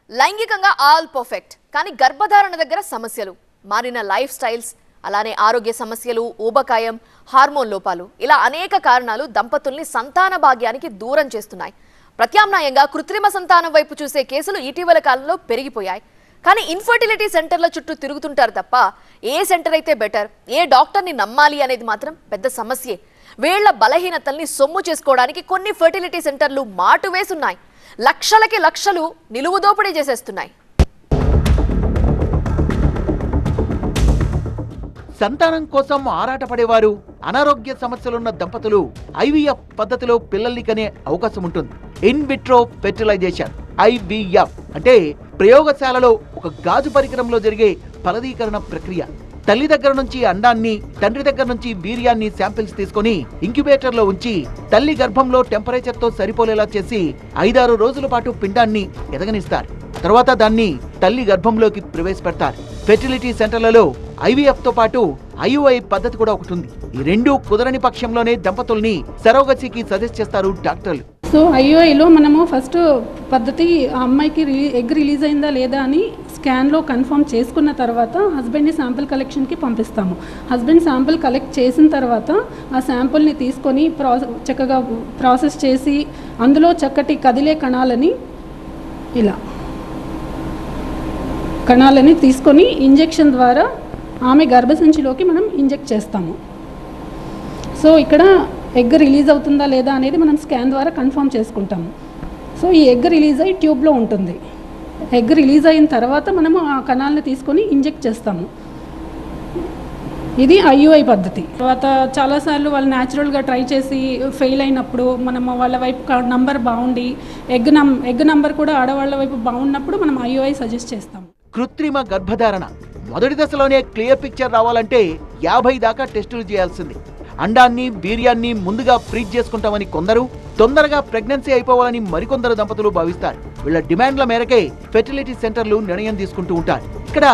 లైంగికంగా all perfect కానీ గర్భధారణ దగ్గర సమస్యలు, మారిన లైఫ్ స్టైల్స్, అలానే ఆరోగ్య సమస్యలు, ఊబకాయం, హార్మోన్ లోపాలు ఇలా అనేక కారణాలు దంపతుల్ని సంతాన భాగ్యానికి దూరం చేస్తున్నాయి. ప్రత్యామ్నాయంగా కృత్రిమ సంతానం వైపు చూసే కేసులు ఇటీవల కాలంలో పెరిగిపోయాయి. కానీ ఇన్ఫర్టిలిటీ సెంటర్ల చుట్టూ తిరుగుతుంటారు తప్ప ఏ సెంటర్ అయితే బెటర్, ఏ డాక్టర్ని నమ్మాలి అనేది మాత్రం పెద్ద సమస్యే. వీళ్ల బలహీనతల్ని సొమ్ము చేసుకోవడానికి కొన్ని ఫర్టిలిటీ సెంటర్లు మాటు వేసున్నాయి. లక్షలకి లక్షలు నిలువు దోపిడీ చేసేస్తున్నాయి. సంతానం కోసం ఆరాటపడేవారు, అనారోగ్య సమస్యలున్న దంపతులు ఐవీఎఫ్ పద్ధతిలో పిల్లల్ని కనే అవకాశం ఉంటుంది. ఇన్ విట్రో ఫెర్టిలైజేషన్ ఐవీఎఫ్ అంటే ప్రయోగశాలలో ఒక గాజు పరికరంలో జరిగే ఫలదీకరణ ప్రక్రియ. తల్లి దగ్గర నుంచి అండాన్ని, తండ్రి దగ్గర నుంచి వీర్యాన్ని శాంపిల్స్ తీసుకొని ఇంక్యుబేటర్ లో ఉంచి తల్లి గర్భంలో టెంపరేచర్ తో సరిపోలేలా చేసి 5-6 రోజుల పాటు పిండాన్ని ఎదగనిస్తారు. తర్వాత దాన్ని తల్లి గర్భంలోకి ప్రవేశపెడతారు. ఫెర్టిలిటీ సెంటర్లలో ఐవీఎఫ్ తో పాటు ఐయుఐ పద్ధతి కూడా ఒకటి ఉంది. ఈ రెండు కుదరని పక్షంలోనే దంపతుల్ని సరోగసీకి సజెస్ట్ చేస్తారు డాక్టర్లు. సో ఐయుఐలో మనము ఫస్ట్ పద్ధతి ఆ అమ్మాయికి ఎగ్ రిలీజ్ అయిందా లేదా అని స్కాన్లో కన్ఫర్మ్ చేసుకున్న తర్వాత హస్బెండ్ని శాంపిల్ కలెక్షన్కి పంపిస్తాము. హస్బెండ్ శాంపిల్ కలెక్ట్ చేసిన తర్వాత ఆ శాంపిల్ని తీసుకొని చక్కగా ప్రాసెస్ చేసి అందులో చక్కటి కదిలే కణాలని తీసుకొని ఇంజెక్షన్ ద్వారా ఆమె గర్భసంచిలోకి మనం ఇంజెక్ట్ చేస్తాము. సో ఇక్కడ ఎగ్ రిలీజ్ అవుతుందా లేదా అనేది మనం స్కాన్ ద్వారా కన్ఫర్మ్ చేసుకుంటాము. సో ఈ ఎగ్ రిలీజ్ అయ్యి ట్యూబ్లో ఉంటుంది. ఎగ్ రిలీజ్ అయిన తర్వాత మనము ఆ కణాలను తీసుకొని ఇంజెక్ట్ చేస్తాము. ఇది ఐయుఐ పద్ధతి. తర్వాత చాలాసార్లు వాళ్ళు న్యాచురల్గా ట్రై చేసి ఫెయిల్ అయినప్పుడు మనము వాళ్ళ వైపు నంబర్ బాగుండి ఎగ్ నంబర్ కూడా ఆడవాళ్ళ వైపు బాగున్నప్పుడు మనం ఐయుఐ సజెస్ట్ చేస్తాము. కృత్రిమ గర్భధారణ మొదటి దశలోనే క్లియర్ పిక్చర్ రావాలంటే 50 దాకా టెస్టులు చేయాల్సింది. అండాన్ని, వీర్యాన్ని ముందుగా ఫ్రీజ్ చేసుకుంటామని కొందరు, తొందరగా ప్రెగ్నెన్సీ అయిపోవాలని మరికొందరు దంపతులు భావిస్తారు. వీళ్ళ డిమాండ్ల మేరకే ఫెర్టిలిటీ సెంటర్లు నిర్ణయం తీసుకుంటూ ఉంటారు. ఇక్కడ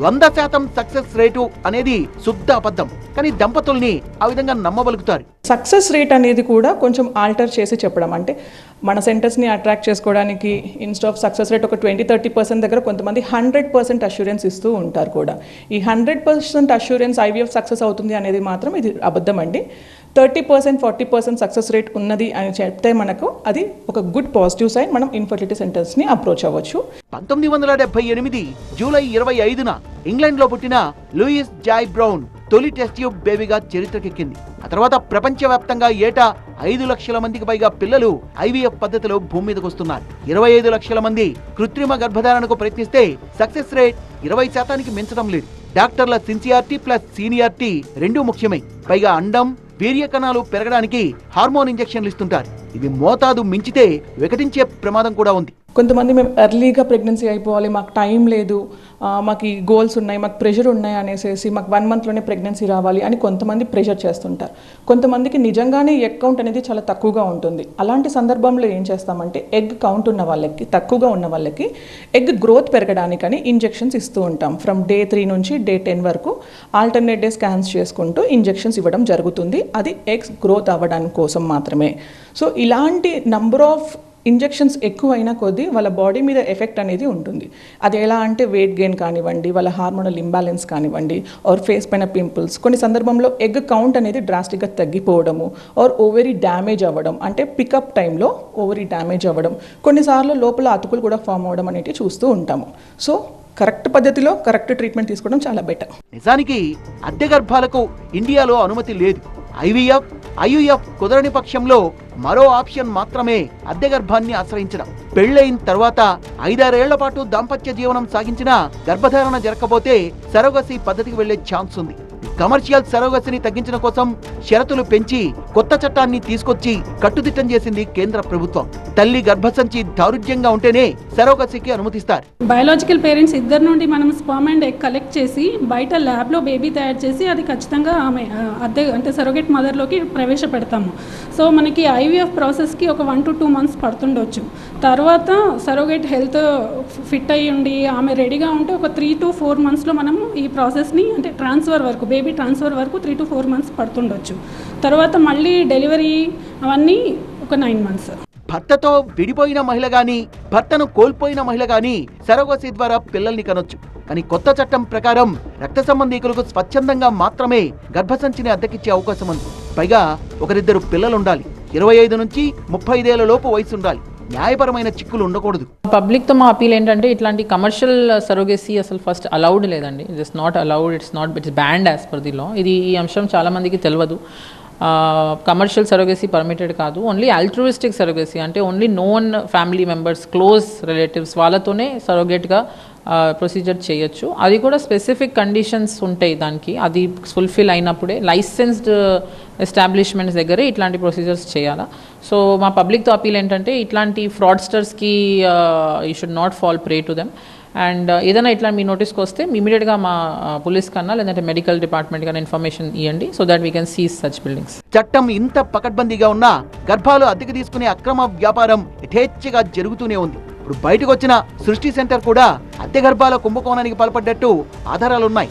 100% సక్సెస్ రేటు అనేది శుద్ధ అబద్ధం. కానీ దంపతుల్ని ఆ విధంగా నమ్మబలుకుతారు. సక్సెస్ రేట్ అనేది కూడా కొంచెం ఆల్టర్ చేసి చెప్పడం, అంటే మన సెంటర్స్ని అట్రాక్ట్ చేసుకోవడానికి ఇన్స్టెడ్ ఆఫ్ సక్సెస్ రేట్ ఒక 20-30% దగ్గర కొంతమంది 100% అష్యూరెన్స్ ఇస్తూ ఉంటారు కూడా. ఈ 100% అష్యూరెన్స్ ఐవీఎఫ్ సక్సెస్ అవుతుంది అనేది మాత్రం ఇది అబద్ధం అండి. 30-40% సక్సెస్ రేట్ ఉన్నది అని చెప్తే మనకు అది ఒక గుడ్ పాజిటివ్ సైన్. మనం ఇన్ఫర్టిలిటీ సెంటర్స్ని అప్రోచ్ అవ్వచ్చు. 1978 జూలై 25న ఇంగ్లాండ్లో పుట్టిన లూయిస్ జాయ్ బ్రౌన్ తొలి టెస్ట్ ట్యూబ్ బేబీగా చరిత్రకెక్కింది. ఆ తర్వాత ప్రపంచవ్యాప్తంగా ఏటా 5 లక్షల మందికి పైగా పిల్లలు ఐవీఎఫ్ పద్ధతిలో భూమి మీదకు వస్తున్నారు. 25 లక్షల మంది కృత్రిమ గర్భధారణకు ప్రయత్నిస్తే సక్సెస్ రేట్ 20%కి మించడం లేదు. డాక్టర్ల సిన్సియారిటీ ప్లస్ సీనియారిటీ రెండూ ముఖ్యమే. పైగా అండం, వీర్య కణాలు పెరగడానికి హార్మోన్ ఇంజెక్షన్లు ఇస్తుంటారు. ఇవి మోతాదు మించితే వికటించే ప్రమాదం కూడా ఉంది. కొంతమంది మేము ఎర్లీగా ప్రెగ్నెన్సీ అయిపోవాలి, మాకు టైం లేదు, మాకు ఈ గోల్స్ ఉన్నాయి, మాకు ప్రెషర్ ఉన్నాయి అనేసి మాకు 1 మంత్లోనే ప్రెగ్నెన్సీ రావాలి అని కొంతమంది ప్రెషర్ చేస్తుంటారు. కొంతమందికి నిజంగానే ఎగ్ కౌంట్ అనేది చాలా తక్కువగా ఉంటుంది. అలాంటి సందర్భంలో ఏం చేస్తామంటే ఎగ్ కౌంట్ ఉన్న వాళ్ళకి, తక్కువగా ఉన్న వాళ్ళకి ఎగ్ గ్రోత్ పెరగడానికని ఇంజెక్షన్స్ ఇస్తూ ఉంటాం. ఫ్రమ్ డే 3 నుంచి డే 10 వరకు ఆల్టర్నేట్ డే స్కాన్స్ చేసుకుంటూ ఇంజెక్షన్స్ ఇవ్వడం జరుగుతుంది. అది ఎగ్స్ గ్రోత్ అవ్వడానికి కోసం మాత్రమే. సో ఇలాంటి నంబర్ ఆఫ్ ఇంజెక్షన్స్ ఎక్కువైనా కొద్దీ వాళ్ళ బాడీ మీద ఎఫెక్ట్ అనేది ఉంటుంది. అది ఎలా అంటే వెయిట్ గెయిన్ కానివ్వండి, వాళ్ళ హార్మోనల్ ఇంబ్యాలెన్స్ కానివ్వండి, ఆర్ ఫేస్ పైన పింపుల్స్, కొన్ని సందర్భంలో ఎగ్ కౌంట్ అనేది డ్రాస్టిక్గా తగ్గిపోవడము, ఆర్ ఓవరీ డ్యామేజ్ అవ్వడం, అంటే పికప్ టైంలో ఓవరీ డ్యామేజ్ అవ్వడం, కొన్నిసార్లు లోపల అతుకులు కూడా ఫామ్ అవ్వడం అనేది చూస్తూ ఉంటాము. సో కరెక్ట్ పద్ధతిలో కరెక్ట్ ట్రీట్మెంట్ తీసుకోవడం చాలా బెటర్. నిజానికి అద్దె గర్భాలకు ఇండియాలో అనుమతి లేదు. ఐవీఎఫ్, ఐయుఎఫ్ కుదరని పక్షంలో మరో ఆప్షన్ మాత్రమే అద్దె గర్భాన్ని ఆశ్రయించడం. పెళ్లైన తర్వాత 5-6 ఏళ్ల పాటు దాంపత్య జీవనం సాగించినా గర్భధారణ జరగకపోతే సరోగసీ పద్ధతికి వెళ్లే ఛాన్స్ ఉంది. కమర్షియల్ సరోగసీని తగ్గించడం కోసం షరతులు పెంచి కొత్త చట్టాన్ని తీసుకొచ్చి కట్టుదిట్టం చేసింది కేంద్ర ప్రభుత్వం. తల్లి గర్భసంచి దారుఢ్యంగా ఉంటేనే సరోగసీకి అనుమతిస్తారు. బయోలాజికల్ పేరెంట్స్ ఇద్దరు నుండి మనం స్పర్మ్ అండ్ ఎగ్ కలెక్ట్ చేసి బయట ల్యాబ్లో బేబీ తయారు చేసి అది ఖచ్చితంగా ఆమె అద్దె అంటే సరోగేట్ మదర్లోకి ప్రవేశపెడతాము. సో మనకి ఐవీఎఫ్ ప్రాసెస్కి ఒక 1 to 2 months పడుతుండొచ్చు. తర్వాత సరోగేట్ హెల్త్ ఫిట్ అయ్యి ఉండి ఆమె రెడీగా ఉంటే ఒక 3 to 4 monthsలో మనము ఈ ప్రాసెస్ని అంటే ట్రాన్స్ఫర్ వరకు బేబీ ట్రాన్స్ఫర్ వరకు 3 to 4 months పడుతుండొచ్చు. తర్వాత మళ్ళీ డెలివరీ అవన్నీ ఒక 9 months. భర్తతో విడిపోయిన మహిళ గాని భర్తను కోల్పోయిన మహిళ గాని సరోగసీ ద్వారా పిల్లల్ని కనొచ్చు. కానీ కొత్త చట్టం ప్రకారం రక్త సంబంధీకులకు స్వచ్ఛందంగా మాత్రమే గర్భసంచిని అద్దెకిచ్చే అవకాశం ఉంది. పైగా ఒకరిద్దరు పిల్లలుండాలి. 25 నుంచి 35 ఏళ్ల లోపు వయసు ఉండాలి. న్యాయపరమైన చిక్కులు ఉండకూడదు. పబ్లిక్తో మా అపీల్ ఏంటంటే ఇట్లాంటి కమర్షియల్ సరోగసీ అసలు ఫస్ట్ అలౌడ్ లేదండి. It is not allowed, it's banned as per the law. ఈ అంశం చాలా మందికి తెలియదు. కమర్షియల్ సరోగసీ పర్మిటెడ్ కాదు. ఓన్లీ ఆల్ట్రూయిస్టిక్ సరోగసీ అంటే only known family members, close relatives వాళ్ళతోనే సరోగేట్గా ప్రొసీజర్ చేయొచ్చు. అది కూడా స్పెసిఫిక్ కండిషన్స్ ఉంటాయి దానికి. అది ఫుల్ఫిల్ అయినప్పుడే లైసెన్స్డ్ ఎస్టాబ్లిష్మెంట్స్ దగ్గరే ఇట్లాంటి ప్రొసీజర్స్ చేయాలా. సో మా పబ్లిక్తో అపీల్ ఏంటంటే ఇట్లాంటి ఫ్రాడ్స్టర్స్కి you should not fall prey to them. And ఏదైనా ఇట్లా మీ నోటీస్కి వస్తే ఇమీడియట్గా మా పోలీస్ కన్నా లేదంటే మెడికల్ డిపార్ట్మెంట్ కన్నా ఇన్ఫర్మేషన్ ఇవ్వండి, so that we can seize such buildings. చట్టం ఇంత పకడ్బందీగా ఉన్నా గర్భాలు అద్దెకు తీసుకునే అక్రమ వ్యాపారం యథేచ్ఛగా జరుగుతూనే ఉంది. ఇప్పుడు బయటకు వచ్చిన సృష్టి సెంటర్ కూడా అద్దె గర్భాల కుంభకోణానికి పాల్పడ్డట్టు ఆధారాలున్నాయి.